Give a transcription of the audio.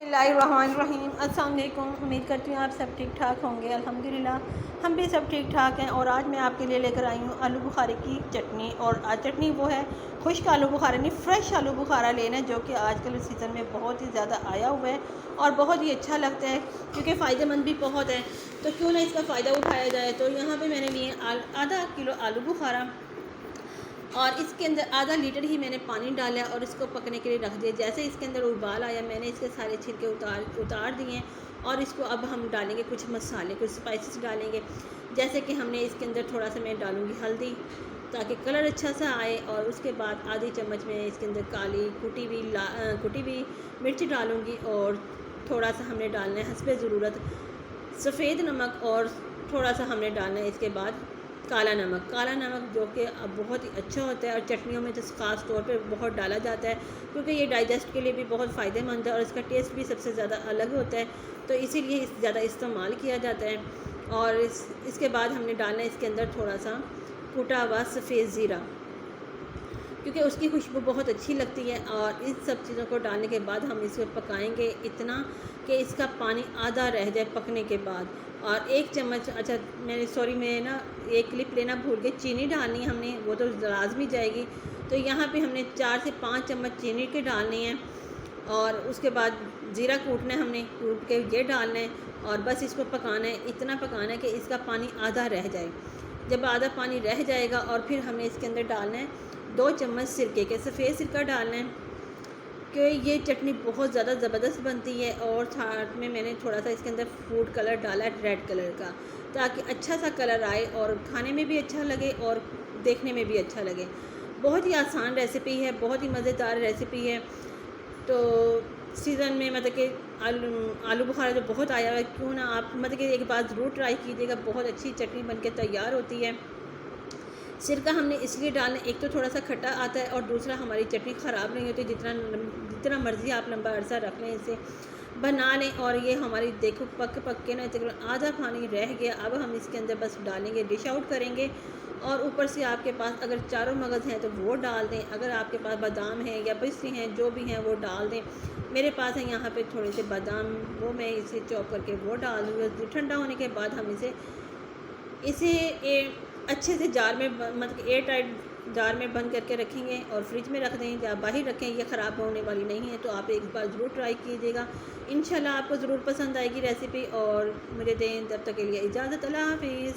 बिस्मिल्लाहिर्रहमानिर्रहीम। अस्सलाम वालेकुम। उम्मीद करती हूँ आप सब ठीक ठाक होंगे। अल्हम्दुलिल्लाह हम भी सब ठीक ठाक हैं। और आज मैं आपके लिए लेकर आई हूँ आलू बुखारे की चटनी। और आज चटनी वो है खुश्क आलू बुखारा, नहीं फ्रेश आलू बुखारा लेना, जो कि आजकल सीज़न में बहुत ही ज़्यादा आया हुआ है और बहुत ही अच्छा लगता है क्योंकि फ़ायदेमंद भी बहुत है। तो क्यों ना इसका फ़ायदा उठाया जाए। तो यहाँ पर मैंने लिए आधा किलो आलू बुखारा और इसके अंदर आधा लीटर ही मैंने पानी डाला और इसको पकने के लिए रख दिया। जैसे इसके अंदर उबाल आया मैंने इसके सारे छिलके उतार दिए। और इसको अब हम डालेंगे कुछ मसाले, कुछ स्पाइसेस डालेंगे। जैसे कि हमने इसके अंदर थोड़ा सा मैं डालूँगी हल्दी ताकि कलर अच्छा सा आए। और उसके बाद आधी चम्मच में इसके अंदर काली कुटी हुई मिर्च डालूँगी। और थोड़ा सा हमने डालना है हस्बे ज़रूरत सफ़ेद नमक। और थोड़ा सा हमने डालना है इसके बाद काला नमक जो कि अब बहुत ही अच्छा होता है और चटनियों में तो ख़ास तौर पे बहुत डाला जाता है क्योंकि ये डाइजेस्ट के लिए भी बहुत फ़ायदेमंद है और इसका टेस्ट भी सबसे ज़्यादा अलग होता है, तो इसीलिए ज़्यादा इस्तेमाल किया जाता है। और इसके बाद हमने डालना है इसके अंदर थोड़ा सा कूटा हुआ सफ़ेद ज़ीरा क्योंकि उसकी खुशबू बहुत अच्छी लगती है। और इन सब चीज़ों को डालने के बाद हम इसको पकाएंगे इतना कि इसका पानी आधा रह जाए पकने के बाद। और एक चम्मच मैं ना एक क्लिप लेना भूल गई, चीनी डालनी है हमने, वो तो लाजमी जाएगी। तो यहाँ पे हमने 4 से 5 चम्मच चीनी के डालनी है। और उसके बाद ज़ीरा कूटना है, हमने कूट के ये डालना है। और बस इसको पकाना है, इतना पकाना है कि इसका पानी आधा रह जाए। जब आधा पानी रह जाएगा और फिर हमें इसके अंदर डालना है 2 चम्मच सिरके के, सफ़ेद सिरका डालना है कि ये चटनी बहुत ज़्यादा ज़बरदस्त बनती है। और साथ में मैंने थोड़ा सा इसके अंदर फूड कलर डाला है रेड कलर का, ताकि अच्छा सा कलर आए और खाने में भी अच्छा लगे और देखने में भी अच्छा लगे। बहुत ही आसान रेसिपी है, बहुत ही मज़ेदार रेसिपी है। तो सीज़न में मतलब कि आलू बुखारा जो बहुत आया हुआ है, क्यों ना आप मतलब कि एक बार ज़रूर ट्राई कीजिएगा, बहुत अच्छी चटनी बनके तैयार होती है। सिरका हमने इसलिए डालना, एक तो थोड़ा सा खट्टा आता है और दूसरा हमारी चटनी ख़राब नहीं होती। जितना मर्ज़ी आप लंबा अरसा रख लें, इसे बना लें। और ये हमारी देखो पक के ना तकरीबन आधा पानी रह गया। अब हम इसके अंदर बस डालेंगे, डिश आउट करेंगे। और ऊपर से आपके पास अगर चारों मगज़ हैं तो वो डाल दें, अगर आपके पास बादाम हैं या पिस्ते हैं जो भी हैं वो डाल दें। मेरे पास है यहाँ पे थोड़े से बादाम, वो मैं इसे चॉप करके वो डाल दूँगी। ठंडा होने के बाद हम इसे अच्छे से जार में मतलब एयर टाइट जार में बंद करके रखेंगे और फ्रिज में रख दें या बाहर रखें। ये ख़राब होने वाली नहीं है, तो आप एक बार ज़रूर ट्राई कीजिएगा। इंशाल्लाह आपको ज़रूर पसंद आएगी रेसिपी। और मुझे दें तब तक के लिए इजाज़त। अल्लाह हाफ़िज़।